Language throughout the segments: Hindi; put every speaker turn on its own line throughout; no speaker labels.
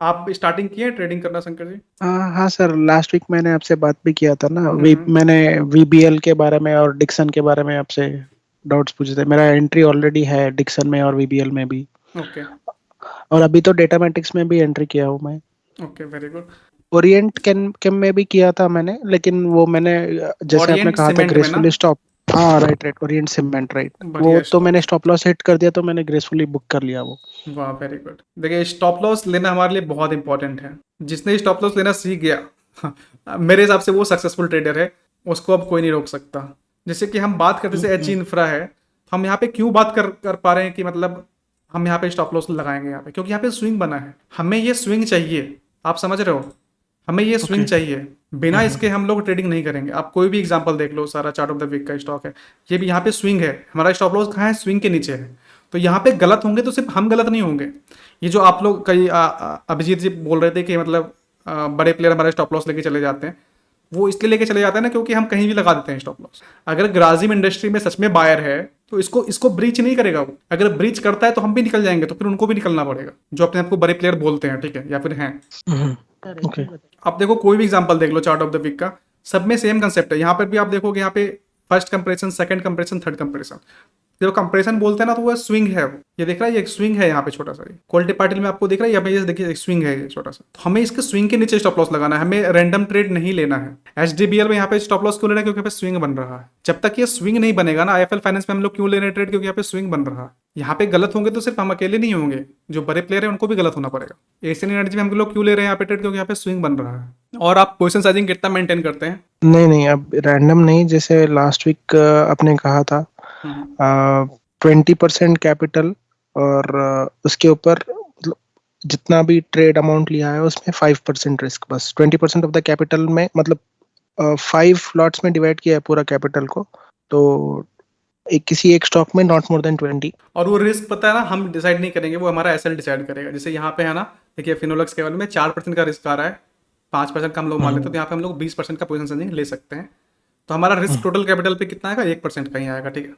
आप स्टार्टिंग किए हैं ट्रेडिंग करना शंकर जी?
हाँ सर, लास्ट वीक मैंने आपसे बात भी किया था ना।
हम्म।
मैंने वीबीएल के बारे में और डिक्सन के बारे में आपसे डाउट्स पूछे थे। मेरा एंट्री ऑलरेडी है डिक्सन में और वीबीएल में भी।
ओके।
और अभी तो डेटामेटिक्स में भी एंट्री किया हूँ मैं।
Okay, very good.
ओरिएंट कैन कैम में भी किया था मैंने, लेकिन वो मैंने जैसे आपने
ओरिएंट
कहा था
सीमेंट में ना?
Gracefully stop. हाँ right right, Orient Cement right. वो
बढ़िया
तो
स्टॉक।
मैंने स्टॉप लॉस हिट कर दिया, तो मैंने ग्रेसफुली बुक कर लिया वो।
वाह, वेरी गुड। देखिए, स्टॉप लॉस लेना हमारे लिए बहुत इंपॉर्टेंट है। जिसने स्टॉप लॉस लेना सीख गया, मेरे हिसाब से वो सक्सेसफुल ट्रेडर है। उसको अब कोई नहीं रोक सकता। जैसे कि हम बात करते, जैसे एच
हम्म,
इंफ्रा है, तो हम यहाँ पे क्यों बात कर पा रहे हैं कि मतलब हम यहाँ पे स्टॉप लॉस लगाएंगे यहाँ पे, क्योंकि यहाँ पे स्विंग बना है। हमें ये स्विंग चाहिए। आप समझ रहे हो? हमें ये
ओके।
स्विंग चाहिए। बिना इसके हम लोग ट्रेडिंग नहीं करेंगे। आप कोई भी एग्जांपल देख लो, सारा चार्ट ऑफ द वीक का स्टॉक है। ये भी यहाँ पे स्विंग है। हमारा स्टॉप लॉस कहाँ है? स्विंग के नीचे है। तो यहाँ पे गलत होंगे तो सिर्फ हम गलत नहीं होंगे। ये जो आप लोग कई अभिजीत जी बोल रहे थे कि मतलब बड़े प्लेयर हमारे स्टॉप लॉस लेके चले जाते हैं। वो इसलिए लेके चले जाते हैं ना, क्योंकि हम कहीं भी लगा देते हैं स्टॉप लॉस। अगर ग्राजिम इंडस्ट्री में सच में बायर है, तो इसको इसको ब्रीच नहीं करेगा वो। अगर ब्रीच करता है तो हम भी निकल जाएंगे, तो फिर उनको भी निकलना पड़ेगा, जो अपने आप को बड़े प्लेयर बोलते हैं, ठीक है, या फिर हैं।
ओके।
आप देखो, कोई भी एग्जांपल देख लो चार्ट ऑफ द वीक का, सब में सेम कंसेप्ट है। यहाँ पर भी आप देखोगे, यहाँ पे first compression, second compression, third compression. जब कंप्रेशन बोलते हैं ना, तो वो स्विंग है। वो ये देख रहा है, ये एक स्विंग है यहाँ पे छोटा सा। क्वालिटी पार्टिल में आपको दिख रहा है, यहाँ पे ये देखिए एक स्विंग है, ये छोटा सा। तो हमें इसके स्विंग के नीचे स्टॉप लॉस लगाना है। हमें रैंडम ट्रेड नहीं लेना है। एचडीबीएल में यहाँ पे स्टॉप लॉस क्यों लेना है? क्योंकि यहाँ पे स्विंग बन रहा है। जब तक ये स्विंग नहीं बनेगा ना, आईएफएल फाइनेंस में हम लोग क्यों ले रहे हैं ट्रेड? क्योंकि यहाँ पे स्विंग बन रहा है। यहाँ पे गलत होंगे तो सिर्फ हम अकेले नहीं होंगे, जो बड़े प्लेयर हैं उनको भी गलत होना पड़ेगा। एशियन एनर्जी में हम लोग क्यों ले रहे हैं यहाँ पे ट्रेड? क्योंकि यहाँ पे स्विंग बन रहा है। और आप पोजिशन साइजिंग कितना मेंटेन करते हैं?
नहीं नहीं, अब रैंडम नहीं, जैसे लास्ट वीक आपने कहा था
हम्म।
20% कैपिटल, और उसके ऊपर मतलब जितना भी ट्रेड अमाउंट लिया है उसमें 5% रिस्क, बस 20% ऑफ द कैपिटल में, मतलब 5 लॉट्स में डिवाइड किया है पूरा कैपिटल को। तो किसी एक स्टॉक में नॉट मोर देन 20।
और वो रिस्क पता है ना, हम डिसाइड नहीं करेंगे, वो हमारा एसएल डिसाइड करेगा। जैसे यहाँ पे है ना, देखिए फिनोलेक्स केवल में 4% का रिस्क आ रहा है। 5% का हम लोग मान लेते हैं, तो यहाँ पे हम लोग 20% का पोजिशन सेंसिंग ले सकते हैं। तो हमारा रिस्क टोटल कैपिटल पे कितना आएगा? 1% का ही आएगा, ठीक है।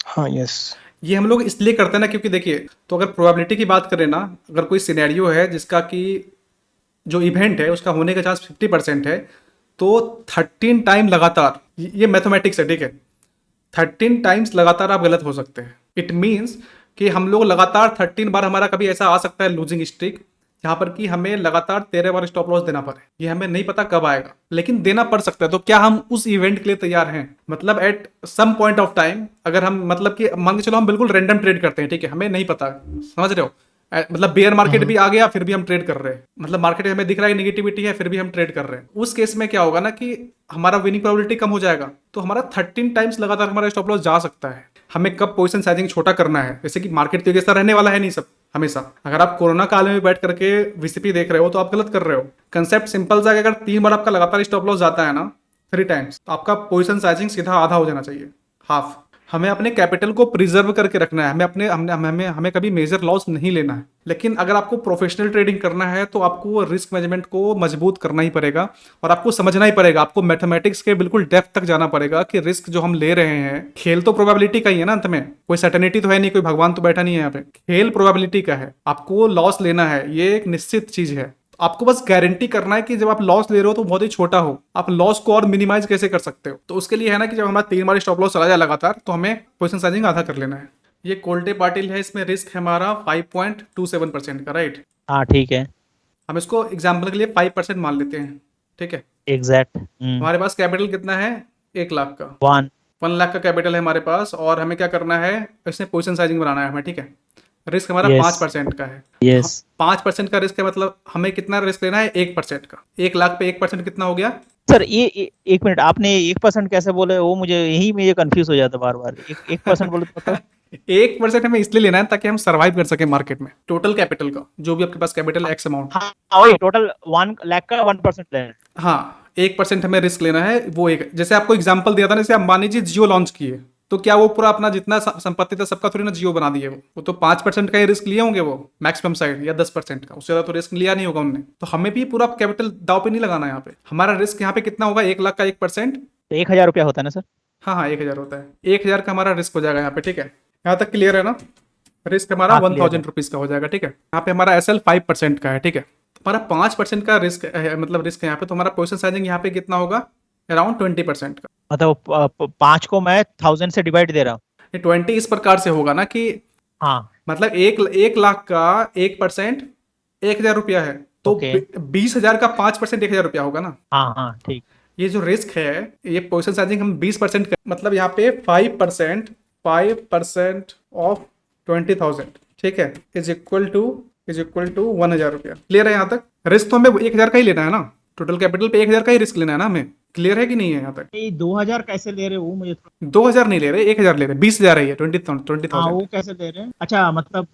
हाँ यस।
ये हम लोग इसलिए करते हैं ना, क्योंकि देखिए, तो अगर प्रोबेबिलिटी की बात करें ना, अगर कोई सिनेरियो है जिसका कि जो इवेंट है उसका होने का चांस 50% है, तो 13 टाइम लगातार, ये मैथमेटिक्स है, ठीक है। 13 टाइम्स लगातार आप गलत हो सकते हैं। इट मीन्स कि हम लोग लगातार 13 बार, हमारा कभी ऐसा आ सकता है लूजिंग स्ट्रीक, जहां पर कि हमें लगातार 13 बार स्टॉप लॉस देना पड़े। ये हमें नहीं पता कब आएगा, लेकिन देना पड़ सकता है। तो क्या हम उस इवेंट के लिए तैयार हैं? मतलब at some point of time, अगर हम मतलब कि मान के चलो हम बिल्कुल रैंडम ट्रेड करते हैं, ठीक है, हमें नहीं पता, समझ रहे हो? मतलब बेयर मार्केट भी आ गया, फिर भी हम ट्रेड कर रहे हैं। मतलब मार्केट में हमें दिख रहा है नेगेटिविटी है, फिर भी हम ट्रेड कर रहे हैं। उस केस में क्या होगा ना कि हमारा विनिंग प्रोबेबिलिटी कम हो जाएगा। तो हमारा 13 टाइम्स लगातार हमारा स्टॉप लॉस जा सकता है। हमें कब पोजीशन साइजिंग छोटा करना है, जैसे कि मार्केट तो जैसा रहने वाला है नहीं सब हमेशा। अगर आप कोरोना काल में भी बैठ करके वीसीपी देख रहे हो, तो आप गलत कर रहे हो। कंसेप्ट सिंपल सा है कि अगर 3 बार आपका लगातार स्टॉप लॉस जाता है ना, 3 टाइम्स, तो आपका पोजीशन साइजिंग सीधा आधा हो जाना चाहिए, हाफ। हमें अपने कैपिटल को प्रिजर्व करके रखना है। हमें अपने हमें हमें हमें कभी मेजर लॉस नहीं लेना है। लेकिन अगर आपको प्रोफेशनल ट्रेडिंग करना है, तो आपको रिस्क मैनेजमेंट को मजबूत करना ही पड़ेगा। और आपको समझना ही पड़ेगा, आपको मैथमेटिक्स के बिल्कुल डेप्थ तक जाना पड़ेगा कि रिस्क जो हम ले रहे हैं, खेल तो प्रोबेबिलिटी का ही है ना। अंत में कोई सर्टेनिटी तो है नहीं, कोई भगवान तो बैठा नहीं है यहाँ पे। खेल प्रोबेबिलिटी का है। आपको लॉस लेना है, ये एक निश्चित चीज है। आपको बस गारंटी करना है कि जब आप लॉस ले रहे हो तो बहुत ही छोटा हो। आप लॉस को और मिनिमाइज कैसे कर सकते हो? तो उसके लिए है ना कि जब हमारा 3 बार स्टॉप लॉस चला जाए लगातार, तो हमें पोजिशन साइजिंग आधा कर लेना है। ये कोल्टे पाटिल है, इसमें रिस्क है हमारा 5.27% का, राइट।
हाँ ठीक है।
हम इसको एग्जाम्पल के लिए 5% मान लेते हैं, ठीक है।
एग्जैक्ट।
हमारे पास कैपिटल कितना है? 1 लाख का।
वन।
1 लाख का कैपिटल है हमारे पास, और हमें क्या करना है? इसमें पोजिशन साइजिंग बनाना है हमें, ठीक है। रिस्क हमारा
यस।
5% का है।
यस।
5% का रिस्क है, मतलब हमें कितना रिस्क लेना है? 1% का। 1 लाख पे 1% कितना हो गया?
सर एक मिनट, आपने 1% कैसे बोले? वो मुझे यही में ये कंफ्यूज हो जाता बार बार। 1% बोले तो मतलब?
1% हमें इसलिए लेना है ताकि हम सर्वाइव कर सके मार्केट में, टोटल कैपिटल का, जो भी आपके पास कैपिटल एक्स अमाउंट।
हाँ वही टोटल 1 लाख का 1% लेना।
हाँ, 1% हमें रिस्क लेना है। वो एक, जैसे आपको एग्जांपल दिया था ना, जैसे अंबानी जी जियो लॉन्च किए, तो क्या वो पूरा अपना जितना संपत्ति था सबका थोड़ी ना जियो बना दिए? वो तो 5% का ही रिस्क लिए होंगे वो मैक्सिमम साइड, या 10% का। उससे ज्यादा तो रिस्क लिया नहीं होगा उन्होंने। तो हमें भी पूरा कैपिटल दाव पे नहीं लगाना है यहाँ पे। हमारा रिस्क यहाँ पे कितना होगा? 1 लाख का 1%।
तो 1,000 रुपया होता है ना सर?
हाँ हाँ, 1,000 होता है। 1,000 का हमारा रिस्क हो जाएगा यहाँ पे, ठीक है। यहाँ तक क्लियर है ना? रिस्क हमारा
हाँ,
वन
clear है।
थाउजेंड रुपीज का हो जाएगा, ठीक है। यहाँ पे हमारा एसएल 5% का है, ठीक है। हमारा 5% का रिस्क है, मतलब रिस्क है यहाँ पे, तो हमारा पोजीशन साइजिंग यहाँ पे कितना होगा, अराउंड 20% का।
मतलब 5 को मैं 1000 से डिवाइड दे रहा हूँ।
ये 20 इस प्रकार से होगा ना कि
हाँ,
मतलब 1 लाख का 1% 1,000 रुपया है, तो
ओके।
20,000 का 5% 1,000 रुपया होगा ना।
हाँ, हाँ, ठीक।
ये जो रिस्क है, ये पोजीशन साइजिंग हम 20% मतलब यहाँ पे 5% ऑफ 20,000, ठीक है, इज इक्वल टू 1,000 रुपया। क्लियर है यहाँ तक? रिस्क तो हमें 1,000 का ही लेना है ना, टोटल कैपिटल पे 1,000 का ही रिस्क लेना है ना हमें। क्लियर है कि नहीं है यहाँ तक?
ये 2000 कैसे ले रहे हो, वो मुझे
2,000 नहीं ले रहे, 1,000 ले रहे, 20,000 है ये, 20,000।
हाँ, वो कैसे ले रहे हैं? अच्छा, मतलब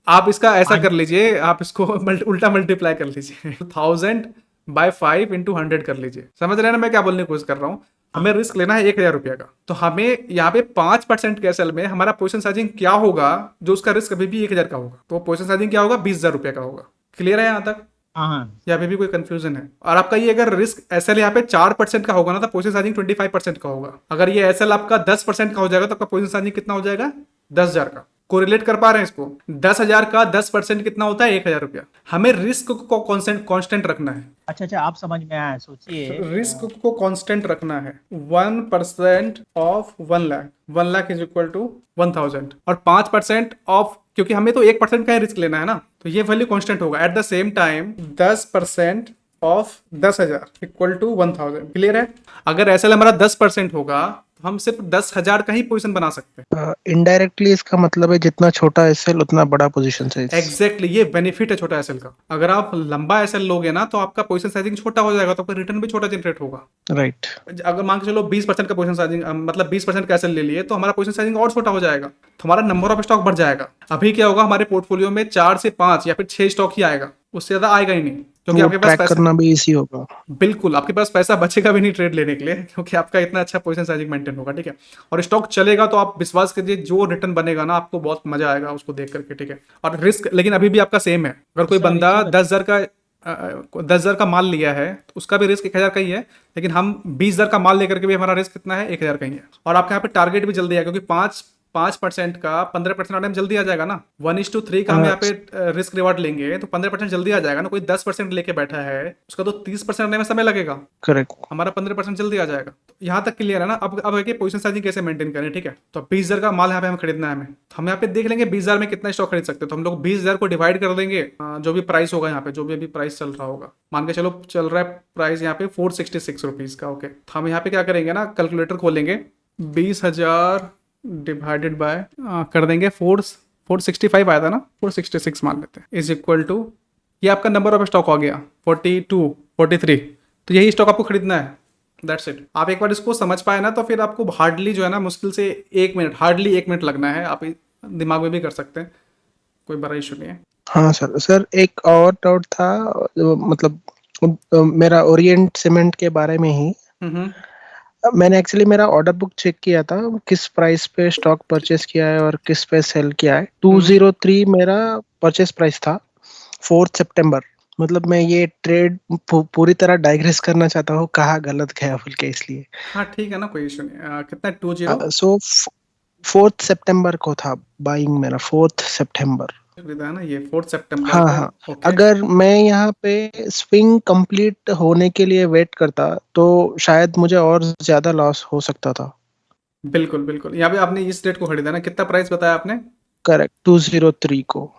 आप इसका ऐसा
5
कर लीजिए, आप इसको उल्टा मल्टीप्लाई कर लीजिए 1,000/5 × 100 कर लीजिए। समझ रहे हैं ना मैं क्या बोलने की कोशिश कर रहा हूँ? हमें रिस्क लेना है 1,000 रुपया का, तो हमें यहाँ पे 5% के एसएल में हमारा पोजीशन साइजिंग क्या होगा, जो उसका रिस्क अभी भी 1,000 का होगा, तो पोजीशन साइजिंग क्या होगा, 20,000 रुपया का होगा। क्लियर है यहाँ तक?
हाँ, हाँ,
या अभी भी कोई कंफ्यूजन है? और आपका ये अगर रिस्क एसएल यहाँ पे 4% का होगा ना, तो पोजीशन साइजिंग 25% का होगा। अगर ये एसएल आपका 10% का हो जाएगा, तो आपका पोजीशन साइजिंग कितना हो जाएगा, 10,000 का। कोरिलेट कर पा रहे हैं इसको? 10,000 का 10% कितना होता है, 1,000 रुपया। हमें रिस्क को कांस्टेंट रखना है,
अच्छा, आप समझ में आया। सोचिए,
रिस्क को कांस्टेंट रखना है। 1% ऑफ 1,00,000, 1,00,000 इज इक्वल टू 1,000, और 5% ऑफ, क्योंकि हमें तो 1% का ही रिस्क लेना है ना, तो ये वैल्यू कांस्टेंट होगा। एट द सेम टाइम 10% ऑफ 10,000 इक्वल टू 1,000। क्लियर है? अगर एसएल हमारा 10% होगा, तो हम सिर्फ 10,000 का ही पोजीशन बना सकते हैं।
इनडायरेक्टली इसका मतलब है जितना छोटा एसएल उतना बड़ा पोजीशन साइज।
एग्जैक्टली, ये बेनिफिट है छोटा एसएल का। अगर आप लंबा एसएल लोगे ना, तो आपका पोजीशन साइजिंग छोटा हो जाएगा, तो आपका रिटर्न भी छोटा जनरेट होगा।
राइट।
अगर मान के चलो 20% का पोजीशन साइजिंग, मतलब 20% का एसएल ले लिए, तो हमारा पोजीशन साइजिंग और छोटा हो जाएगा, तो हमारा नंबर ऑफ स्टॉक बढ़ जाएगा। अभी क्या होगा, हमारे पोर्टफोलियो में 4 से 5 या फिर 6 स्टॉक ही आएगा, उससे ज्यादा आएगा ही नहीं, क्योंकि
वो
आपके पास
ट्रैक
पैसा,
करना भी इजी होगा।
बिल्कुल आपके पास पैसा बचेगा भी नहीं ट्रेड लेने के लिए, क्योंकि आपका इतना अच्छा पोजीशन साइजिंग मेंटेन होगा, ठीक है। और स्टॉक चलेगा तो आप विश्वास कीजिए, जो रिटर्न बनेगा ना, आपको बहुत मजा आएगा उसको देख करके, ठीक है। और रिस्क लेकिन अभी भी आपका सेम है। अगर कोई बंदा 10,000 का माल लिया है, तो उसका भी रिस्क 1,000 का ही है, लेकिन हम 20,000 का माल लेकर के भी हमारा रिस्क कितना है, 1,000 का ही है। और आपके यहाँ पे टारगेट भी जल्दी है, क्योंकि 5% का 15% आने में जल्दी आ जाएगा ना। 1:3 का हम यहाँ पे रिस्क रिवार्ड लेंगे, तो 15% जल्दी आ जाएगा ना। कोई 10% लेके बैठा है, उसका तो 30% आने में समय लगेगा,
करेक्ट।
हमारा 15% जल्दी आ जाएगा। तो यहाँ तक क्लियर है ना? अब है कि पोजीशन साइजिंग कैसे मेंटेन करें, ठीक है। तो 20,000 का माल यहाँ पे हमें खरीदना है, हमें तो हम यहाँ पे देख लेंगे 20,000 में कितना स्टॉक खरीद सकते हैं। तो हम लोग 20,000 को डिवाइड कर देंगे, जो भी प्राइस होगा यहाँ पे, जो भी अभी प्राइस चल रहा होगा, मान के चलो चल रहा है प्राइस यहाँ पे 466 रुपीज का, ओके। तो हम यहाँ पे क्या करेंगे ना, कैलकुलेटर खोलेंगे, 20,000 डिवाइडेड बाय कर देंगे 465 आया था ना, 466 मान लेते हैं, इज इक्वल टू, ये आपका नंबर ऑफ स्टॉक हो गया 42 43। तो यही स्टॉक आपको खरीदना है, दैट्स इट। आप एक बार इसको समझ पाए ना, तो फिर आपको हार्डली जो है ना, मुश्किल से 1 मिनट लगना है। आप दिमाग में भी कर सकते हैं, कोई बड़ा इशू नहीं है।
हाँ सर, एक और डाउट था, मतलब मेरा ओरिएंट सीमेंट के बारे में ही।
हम्म।
मैंने एक्चुअली मेरा ऑर्डर बुक चेक किया था, किस प्राइस पे स्टॉक परचेस किया है और किस पे सेल किया है। 203 मेरा परचेस प्राइस था 4 सितंबर। मतलब मैं ये ट्रेड पूरी तरह डाइग्रेस करना चाहता हूँ, कहाँ गलत गया बोल के, इसलिए।
हाँ ठीक है ना, कोई इशू नहीं। कितना 20
सो 4 सितंबर को था बाइंग मेरा, 4 सितंबर।
है ना, ये 4 सितंबर
हाँ
को,
हाँ।
ओके।
अगर मैं यहाँ पे स्विंग कंप्लीट होने के लिए वेट करता तो शायद मुझे और ज्यादा लॉस हो सकता था।
बिल्कुल बिल्कुल, यहाँ पे आपने इस डेट को खरीदा ना, कितना प्राइस बताया आपने?
करेक्ट, 203 को।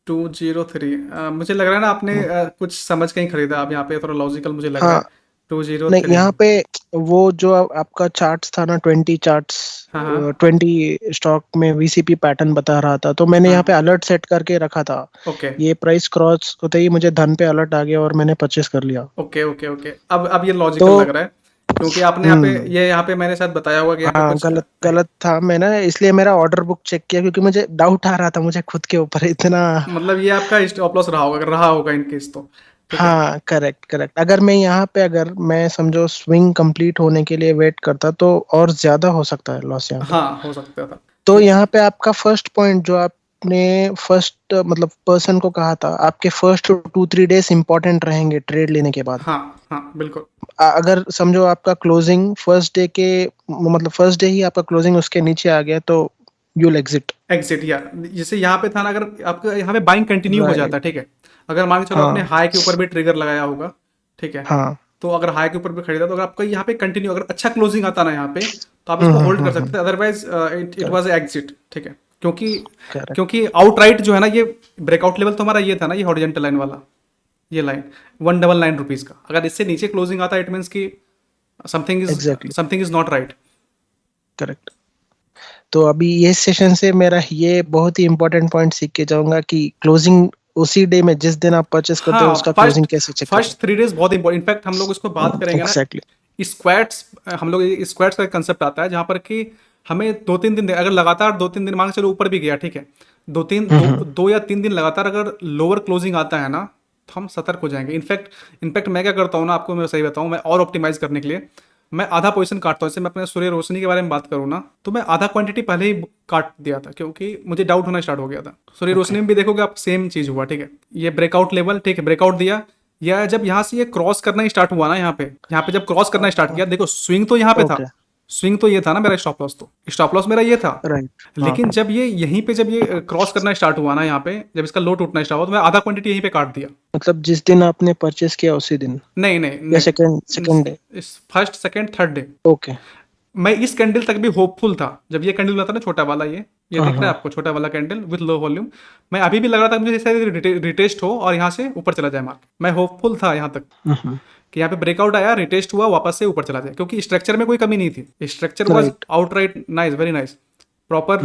203। मुझे लग रहा है ना आपने कुछ समझ के ही खरीदा। अब यहाँ पे थोड़ा लॉजिकल मुझे लग रहा
हाँ,
है। 203
नहीं यहाँ पे वो जो आपका चार्ट्स था ना, 20 चार्ट्स,
हाँ हाँ
20 स्टॉक में वीसीपी पैटर्न बता रहा था, तो मैंने यहाँ पे अलर्ट सेट करके रखा था।
ओके
ये प्राइस क्रॉस होते ही मुझे धन पे अलर्ट आ गया और मैंने परचेस कर लिया।
ओके ओके ओके, अब ये लॉजिकल
तो
लग रहा है, क्योंकि आपने यहाँ पे मैंने शायद बताया होगा कि यहाँ पे
हाँ,
कुछ
गलत था। मैंने इसलिए मेरा ऑर्डर बुक चेक किया, क्योंकि मुझे डाउट आ रहा था मुझे खुद के ऊपर इतना।
मतलब ये आपका स्टॉप लॉस रहा होगा, अगर रहा होगा इन केस तो, ठीक है।
हाँ, करेक्ट। अगर मैं यहाँ पे, अगर मैं समझो स्विंग कंप्लीट होने के लिए वेट करता तो और ज्यादा हो सकता है लॉस यहाँ पे।
हाँ हो सकता था।
तो यहाँ पे आपका फर्स्ट पॉइंट जो आपने फर्स्ट मतलब पर्सन को कहा था, आपके फर्स्ट 2-3 डेज इंपॉर्टेंट रहेंगे ट्रेड लेने के बाद।
हाँ हाँ बिल्कुल।
अगर समझो आपका क्लोजिंग फर्स्ट डे के, मतलब फर्स्ट डे ही आपका क्लोजिंग उसके नीचे आ गया, तो you'll exit.
एग्जिट, या जैसे यहाँ पे था ना, अगर आपका यहाँ पे बाइंग कंटिन्यू हो
Right.
जाता है, ठीक है, अगर मान के चलो आपने
हाँ
हाई के ऊपर भी ट्रिगर लगाया होगा, ठीक है,
हाँ
तो अगर हाई के ऊपर भी खरीदा तो अगर आपका यहाँ पे कंटिन्यू, अगर अच्छा क्लोजिंग आता ना यहाँ पे, तो आप इसको होल्ड कर सकते थे, अदरवाइज इट वाज एग्जिट, ठीक है, क्योंकि
करेक्ट.
क्योंकि आउटराइट जो है ना, ये ब्रेकआउट लेवल तो हमारा ये था ना, ये हॉरिजॉन्टल लाइन वाला, ये लाइन 199 रुपीज़ का, अगर इससे नीचे क्लोजिंग आता है इट मीन्स कि
Exactly.
Something is not right.
Correct. तो अभी ये सेशन से मेरा ये बहुत ही इंपॉर्टेंट पॉइंट सीख के जाऊंगा कि क्लोजिंग उसी डे में जिस दिन आप परचेस करते हो
हाँ,
उसका क्लोजिंग कैसे चेक करें.
फर्स्ट 3 डेज बहुत इंपॉर्टेंट, इनफैक्ट हम लोग इसको बात करेंगे ना,
एग्जैक्टली.
स्क्वाट्स, हम लोग स्क्वाट्स का कंसेप्ट आता है जहाँ पर कि हमें 2-3 दिन, अगर लगातार 2-3 दिन मांग चलो ऊपर भी गया, ठीक है, 2 या 3 दिन लगातार अगर लोअर क्लोजिंग आता है ना, तो हम सतर्क हो जाएंगे। इनफैक्ट मैं क्या करता हूँ ना, आपको मैं सही बताऊँ, मैं और ऑप्टिमाइज करने के लिए मैं आधा पोजीशन काटता हूँ। जैसे मैं अपने सूर्य रोशनी के बारे में बात करूँ ना, तो मैं आधा क्वांटिटी पहले ही काट दिया था, क्योंकि मुझे डाउट होना स्टार्ट हो गया था। सूर्य रोशनी में भी देखोगे आप, सेम चीज़ हुआ, ठीक है, ये ब्रेकआउट लेवल, ठीक है, ब्रेकआउट दिया, या जब यहाँ से ये क्रॉस करना ही स्टार्ट हुआ ना, यहाँ पे जब क्रॉस करना स्टार्ट किया, देखो स्विंग तो यहाँ पे था,
ओके.
स्विंग तो ये था ना मेरा स्टॉप लॉस, तो स्टॉप लॉस मेरा ये था।
राइट.
लेकिन जब ये यहीं पे जब ये क्रॉस करना स्टार्ट हुआ ना, यहाँ पे जब इसका लो टूटना स्टार्ट हुआ, तो मैं आधा क्वांटिटी यहीं पे काट दिया।
मतलब जिस दिन आपने परचेस किया उसी दिन
नहीं
या
नहीं,
सेकंड डे.
इस first second third day
okay.
मैं इस कैंडल तक भी होपफुल था। जब ये कैंडल था ना, छोटा वाला, ये
हाँ
दिख रहा है
हाँ.
आपको, छोटा वाला कैंडल विद लो वॉल्यूम, मैं अभी भी लग रहा था मुझे जैसे रिटेस्ट हो और यहाँ से ऊपर चला जाए मार्केट। मैं होपफुल था यहाँ तक
हम्म.
कि यहाँ पे ब्रेकआउट आया, रिटेस्ट हुआ, वापस से ऊपर चला जाए, क्योंकि स्ट्रक्चर में कोई कमी नहीं थी, structure was
right.
Outright nice, very nice, proper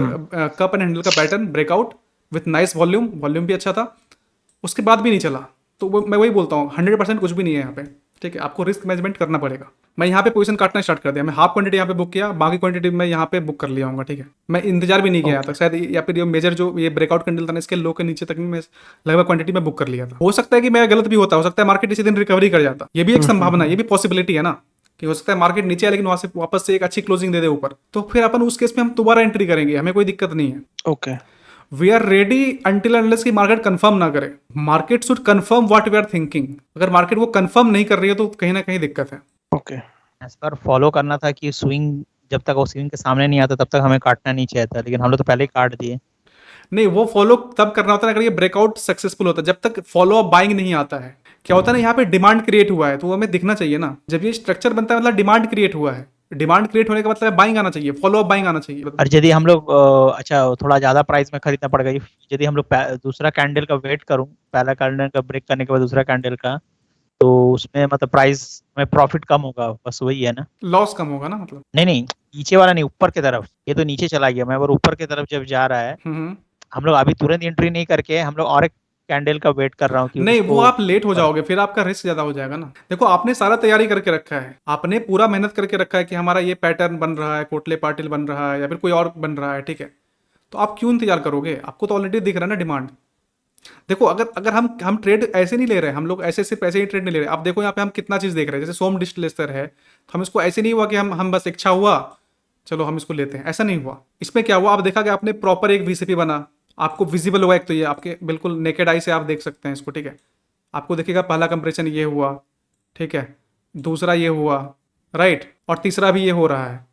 cup and handle का pattern, breakout with nice volume, volume भी अच्छा था, उसके बाद भी नहीं चला। तो मैं वही बोलता हूँ, 100% कुछ भी नहीं है यहाँ पे, ठीक है, आपको रिस्क मैनेजमेंट करना पड़ेगा। मैं यहाँ पे पोजीशन काटना स्टार्ट कर दिया, मैं हाफ क्वांटिटी यहाँ पे बुक किया, बाकी क्वांटिटी मैं यहाँ पे बुक कर लिया हूँ, ठीक है, मैं इंतजार भी नहीं किया यहाँ तक शायद, या फिर ये मेजर जो ये ब्रेकआउट कैंडल था ना, इसके लो के नीचे तक भी मैं लगभग क्वांटिटी में बुक कर लिया था। हो सकता है कि मैं गलत भी होता, हो सकता है मार्केट इसी दिन रिकवरी कर जाता, ये भी एक संभावना, ये भी पॉसिबिलिटी है ना, कि हो सकता है मार्केट नीचे आए लेकिन वहां से वापस से एक अच्छी क्लोजिंग दे दे ऊपर, तो फिर अपन उस केस में हम दोबारा एंट्री करेंगे, हमें कोई दिक्कत नहीं है।
Okay.
We are ready until unless की मार्केट कंफर्म ना करे। Market should confirm what we are thinking. अगर मार्केट वो कंफर्म नहीं कर रही है तो कहीं ना कहीं दिक्कत है।
ओके.
एज पर फॉलो करना था कि स्विंग जब तक वो स्विंग के सामने नहीं आता तब तक हमें काटना नहीं चाहिए था, लेकिन हम लोग तो पहले ही काट दिए।
नहीं, वो फॉलो तब करना होता है अगर ये ब्रेकआउट सक्सेसफुल होता है, जब तक फॉलो अप बाइंग नहीं आता है। क्या होता है ना, यहाँ पे डिमांड क्रिएट हुआ है तो वो हमें दिखना चाहिए ना, जब ये स्ट्रक्चर बनता है मतलब डिमांड क्रिएट हुआ है, डिमांड क्रिएट होने का मतलब बाइंग आना चाहिए, फॉलो अप बाइंग आना चाहिए।
और यदि हम लोग अच्छा थोड़ा ज्यादा प्राइस में खरीदना पड़ गई, यदि हम लोग दूसरा कैंडल का वेट करूं, पहला कैंडल का ब्रेक करने के बाद दूसरा कैंडल का, तो उसमें मतलब प्राइस में प्रॉफिट कम होगा, बस वही है ना।
लॉस कम होगा ना मतलब।
नहीं नहीं, नीचे वाला नहीं, ऊपर की तरफ, ये तो नीचे चला गया, मैं और ऊपर की तरफ जब जा रहा है,
हम्म।
हम लोग अभी तुरंत एंट्री नहीं करके हम लोग और एक कैंडल का वेट कर रहा हूँ कि
नहीं,
उसको
वो आप लेट हो जाओगे, फिर आपका रिस्क ज्यादा हो जाएगा ना। देखो, आपने सारा तैयारी करके रखा है, आपने पूरा मेहनत करके रखा है कि हमारा ये पैटर्न बन रहा है, कोटले पाटिल बन रहा है या फिर कोई और बन रहा है, ठीक है, तो आप क्यों इंतजार करोगे? आपको तो ऑलरेडी दिख रहा है ना डिमांड। देखो, अगर अगर हम ट्रेड ऐसे नहीं ले रहे, हम लोग ऐसे सिर्फ ऐसे ही ट्रेड नहीं ले रहे। आप देखो यहाँ पे हम कितना चीज देख रहे हैं, जैसे सोम डिस्टिलेटर है, तो हम इसको ऐसे नहीं हुआ कि हम बस इच्छा हुआ चलो हम इसको लेते हैं, ऐसा नहीं हुआ। इसमें क्या हुआ, आप देखा कि आपने प्रॉपर एक वीसीपी बना, आपको विजिबल हुआ, एक तो ये आपके बिल्कुल नेकेड आई से आप देख सकते हैं इसको, ठीक है, आपको देखिएगा पहला कंप्रेशन ये हुआ, ठीक है, दूसरा ये हुआ, राइट, और तीसरा भी ये हो रहा है।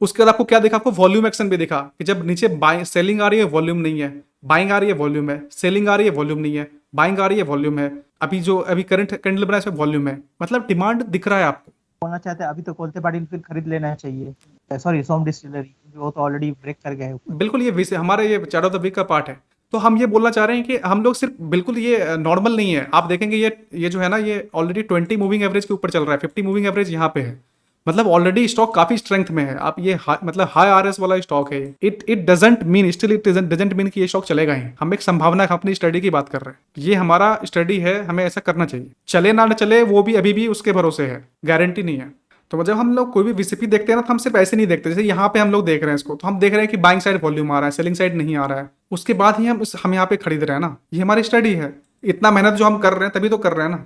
उसके बाद आपको क्या दिखा, आपको वॉल्यूम एक्शन भी दिखा कि जब नीचे बाइंग सेलिंग आ रही है वॉल्यूम नहीं है, बाइंग आ रही है वॉल्यूम है, सेलिंग आ रही है वॉल्यूम नहीं है, बाइंग आ रही है वॉल्यूम है, अभी करंट कैंडल बना है इसमें वॉल्यूम है, मतलब डिमांड दिख रहा है आपको।
बोलना चाहते हैं अभी तो कोलते पाटिल फिर खरीद लेना चाहिए, सॉरी सोम डिस्टिलरी, वो तो ऑलरेडी ब्रेक कर गए ऊपर।
बिल्कुल, ये हमारे ये चार्ट ऑफ द वीक का पार्ट है। तो हम ये बोलना चाह रहे हैं कि हम लोग सिर्फ बिल्कुल ये नॉर्मल नहीं है। आप देखेंगे ये जो है ना, ये ऑलरेडी 20 मूविंग एवरेज के ऊपर चल रहा है, 50 मूविंग एवरेज यहाँ पे है, मतलब ऑलरेडी स्टॉक काफी स्ट्रेंथ में है। आप ये मतलब हाई आरएस वाला स्टॉक है। It doesn't mean, still it doesn't mean कि ये स्टॉक चलेगा ही। हम एक संभावना, अपनी स्टडी की बात कर रहे हैं, ये हमारा स्टडी है, हमें ऐसा करना चाहिए। चले ना चले वो भी अभी भी उसके भरोसे है, गारंटी नहीं है। तो जब हम लोग कोई भी वीसीपी देखते हैं ना, तो हम सिर्फ ऐसे नहीं देखते, जैसे यहाँ पे हम लोग देख रहे हैं इसको, तो हम देख रहे हैं कि बाइंग साइड वॉल्यूम आ रहा है, सेलिंग साइड नहीं आ रहा है, उसके बाद ही हम यहाँ पे खरीद रहे हैं ना। ये हमारी स्टडी है। इतना मेहनत जो हम कर रहे हैं तभी तो कर रहे हैं ना,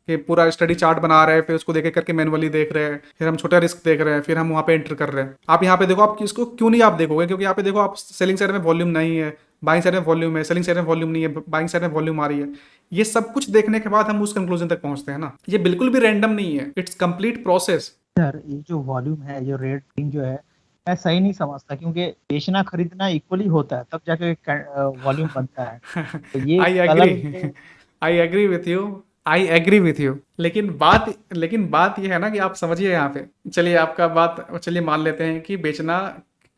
कि पूरा स्टडी चार्ट बना रहे हैं, फिर उसको देख करके मैनुअली देख रहे हैं, फिर हम छोटा रिस्क देख रहे हैं, फिर हम वहाँ पे एंटर कर रहे हैं। आप यहाँ पे देखो, आप इसको क्यों नहीं आप देखोगे, क्योंकि यहाँ पे देखो, आप सेलिंग साइड में वॉल्यूम नहीं है, बाइंग साइड में वॉल्यूम है, सेलिंग साइड में वॉल्यूम नहीं है, बाइंग साइड में वॉल्यूम आ रही है। ये सब कुछ देखने के बाद हम उस कंक्लूजन तक पहुंचते हैं ना। ये बिल्कुल भी रैंडम नहीं है, इट्स कंप्लीट प्रोसेस।
सर ये जो वॉल्यूम है, जो रेड जो है, मैं सही नहीं समझता, क्योंकि बेचना खरीदना इक्वली होता है, तब जाके वॉल्यूम बनता है। तो ये
I
colour
agree, I agree with you, I agree with you, लेकिन बात ये है ना कि आप समझिए यहाँ पे, चलिए आपका बात, चलिए मान लेते हैं कि बेचना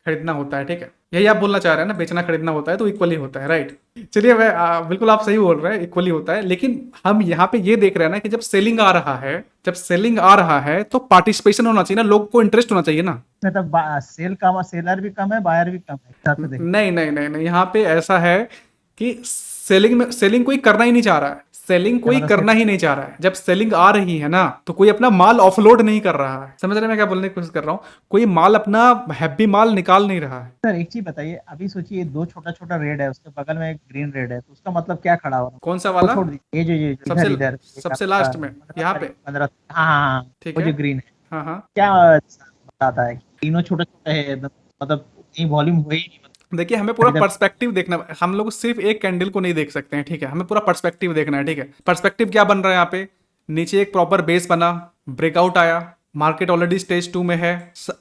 खरीदना होता है, ठीक है, यही आप बोलना चाह रहे हैं ना, बेचना खरीदना होता है तो इक्वली होता है, राइट। चलिए मैं बिल्कुल आप सही बोल रहे हैं, इक्वली होता है, लेकिन हम यहाँ पे ये देख रहे हैं ना कि जब सेलिंग आ रहा है तो पार्टिसिपेशन होना चाहिए ना, लोग को इंटरेस्ट होना चाहिए ना।
मतलब सेलर भी कम है, बायर भी कम है, एक हिसाब से देखें।
नहीं नहीं नहीं नहीं, यहाँ पे ऐसा है कि सेलिंग कोई करना ही नहीं चाह रहा है, सेलिंग कोई
मतलब
करना ही नहीं चाह रहा है। जब सेलिंग आ रही है ना तो कोई अपना माल ऑफलोड नहीं कर रहा है, समझ रहे हैं मैं क्या बोलने की कोशिश कर रहा हूँ, कोई माल अपना हैप्पी माल निकाल नहीं रहा है।
सर एक चीज बताइए, अभी सोचिए दो छोटा छोटा रेड है, उसके बगल में एक ग्रीन रेड है, तो उसका मतलब क्या खड़ा हो रहा है?
कौन सा
वो
वाला?
छोड़ दीजिए, ये जो इधर
सबसे
इधर एक
सबसे
आपका
लास्ट में, यहाँ पे।
15, हाँ हाँ हाँ,
ठीक
वो
है।
जो ग्रीन है,
हाँ हाँ।
क्या बताता है कि तीनों छोटे छोटे है एकदम, मतलब कहीं वॉल्यूम हुए ही नहीं, मतलब
देखिए हमें पूरा
खरीदा।
पर्सपेक्टिव देखना, हम लोग सिर्फ एक कैंडल को नहीं देख सकते हैं, ठीक है, हमें पूरा पर्सपेक्टिव देखना है, ठीक है। पर्सपेक्टिव क्या बन रहा है यहाँ पे, नीचे एक प्रॉपर बेस बना, ब्रेकआउट आया, मार्केट ऑलरेडी स्टेज 2 में है,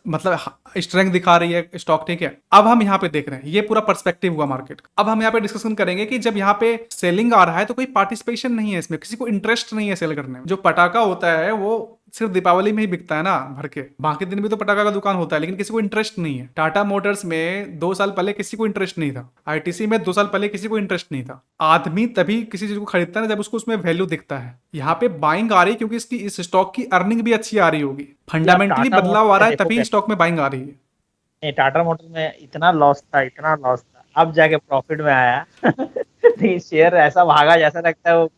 मतलब स्ट्रेंथ दिखा रही है स्टॉक, ठीक है। अब हम यहाँ पे देख रहे हैं, ये पूरा पर्सपेक्टिव हुआ मार्केट का। अब हम यहाँ पे डिस्कशन करेंगे कि जब यहाँ पे सेलिंग आ रहा है तो कोई पार्टिसिपेशन नहीं है इसमें, किसी को इंटरेस्ट नहीं है सेल करने में। जो पटाखा होता है वो सिर्फ दीपावली में ही बिकता है ना भर के, बाकी दिन भी तो पटाखा का दुकान होता है, लेकिन किसी को इंटरेस्ट नहीं है। टाटा मोटर्स में 2 साल पहले किसी को इंटरेस्ट नहीं था, आईटीसी में 2 साल पहले किसी को इंटरेस्ट नहीं था। आदमी तभी किसी चीज को खरीदता है ना जब उसको उसमें वैल्यू दिखता है। यहाँ पे बाइंग आ रही है क्योंकि इसकी इस स्टॉक की अर्निंग भी अच्छी आ रही होगी,
ये आप
फंडामेंटली
टाटा
बदलाव आ
मोटर
रहा
में
है तभी
देखोगे,
स्टॉक में बाइंग आ रही है।
नहीं टाटा मोटर में इतना लॉस था, इतना लॉस था, अब जाके प्रॉफिट में आया। नहीं शेयर ऐसा भागा जैसा लगता है वो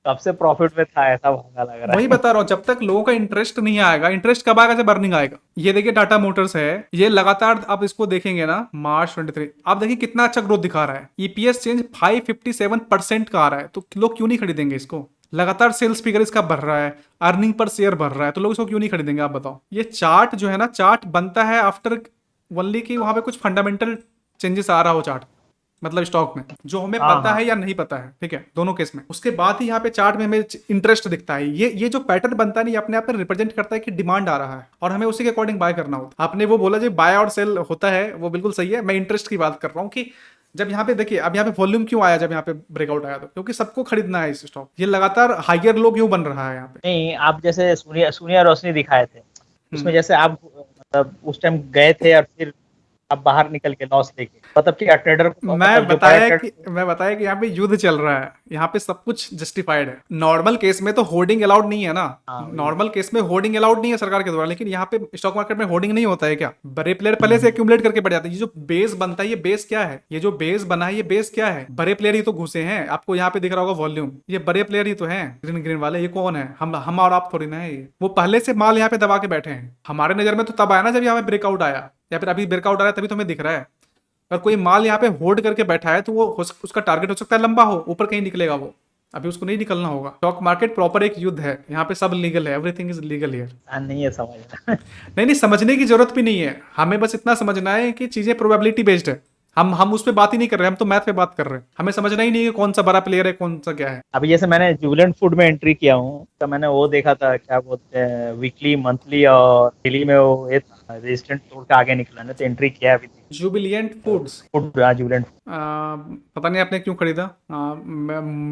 कब से प्रॉफिट में था, ऐसा भागा लग रहा
वही
है।
बता रहा हूँ, जब तक लोगों का इंटरेस्ट नहीं आएगा, इंटरेस्ट कब आएगा, जब अर्निंग आएगा। ये देखिए टाटा मोटर्स है, ये लगातार आप इसको देखेंगे ना, मार्च 23 आप देखिए कितना अच्छा ग्रोथ दिखा रहा है, ईपीएस चेंज 557% का आ रहा है, तो लोग क्यों नहीं खरीदेंगे इसको। लगातार सेल्स फिगर इसका बढ़ रहा है, अर्निंग पर शेयर बढ़ रहा है, तो लोग इसको क्यों नहीं खरीदेंगे आप बताओ। ये चार्ट जो है ना, चार्ट बनता है आफ्टर वनली की वहां पे कुछ फंडामेंटल चेंजेस आ रहा हो चार्ट, मतलब स्टॉक में, जो हमें
हाँ
पता
हाँ,
है या नहीं पता है, ठीक है, दोनों केस में। उसके बाद ही यहाँ पे चार्ट में हमें इंटरेस्ट दिखता है। ये जो पैटर्न बनता है नहीं, अपने आप में रिप्रेजेंट करता है कि डिमांड आ रहा है और हमें उसी के अकॉर्डिंग बाय करना होता है। आपने वो बोला जो बाय और सेल होता है वो बिल्कुल सही है, मैं इंटरेस्ट की बात कर रहा हूँ कि जब यहाँ पे देखिए, अब यहाँ पे वॉल्यूम क्यों आया, जब यहाँ पे ब्रेकआउट आया तो क्योंकि सबको खरीदना है इस स्टॉक, ये लगातार हाइयर लो क्यों बन रहा है यहाँ पे।
नहीं आप जैसे सूर्या रोशनी दिखाए थे, उसमें
हम्म।
जैसे आप मतलब उस टाइम गए थे और फिर आप बाहर निकल के लॉस लेके, मतलब कि ट्रेडर को, मतलब जो बड़ा ट्रेडर।
मैं बताया कि यहाँ पे युद्ध चल रहा है, यहाँ पे सब कुछ जस्टिफाइड है। नॉर्मल केस में तो होर्डिंग अलाउड नहीं है ना,
हाँ वही
नॉर्मल केस में होर्डिंग अलाउड नहीं है सरकार के द्वारा, लेकिन यहाँ पे स्टॉक मार्केट में होर्डिंग नहीं होता है क्या, बड़े प्लेयर पहले से एक्यूमुलेट करके बढ़ जाते हैं। ये जो बेस बनता है, ये बेस क्या है, ये जो बेस बना है, ये बेस क्या है, बड़े प्लेयर ही तो घुसे हैं। आपको यहाँ पे दिख रहा होगा वॉल्यूम, ये बड़े प्लेयर ही तो हैं, ग्रीन ग्रीन वाले, ये कौन है, हम और आप थोड़ी ना है ये, वो पहले से माल यहाँ पे दबा के बैठे हैं। हमारे नजर में तो तब आया ना जब यहाँ पे ब्रेकआउट आया, या फिर अभी ब्रेकआउट आ रहा है तभी तो हमें दिख रहा है। अगर कोई माल यहाँ पे होल्ड करके बैठा है तो वो उसका टारगेट हो सकता है लंबा हो, ऊपर कहीं निकलेगा वो, अभी उसको नहीं निकलना होगा। स्टॉक मार्केट प्रॉपर एक युद्ध है, यहाँ पे सब लीगल है, एवरीथिंग इज लीगल हियर।
नहीं है समझना।
नहीं नहीं, समझने की जरूरत भी नहीं है, हमें बस इतना समझना है कि चीजें प्रोबेबिलिटी बेस्ड है। हम उस पर बात ही नहीं कर रहे, हम तो मैथ पे बात कर रहे हैं। हमें समझना ही नहीं है कौन सा बड़ा प्लेयर है, कौन सा क्या है।
अभी जैसे मैंने जुबिलेंट फूड में एंट्री किया हूँ, तो मैंने वो देखा था, क्या बोलते हैं, वीकली मंथली और डेली में वो ये रेजिस्टेंट तोड़ के आगे निकला, ना तो एंट्री किया अभी
जुबिलियंट फूड्स,
फूड जुबिलेंट।
पता नहीं आपने क्यों खरीदा।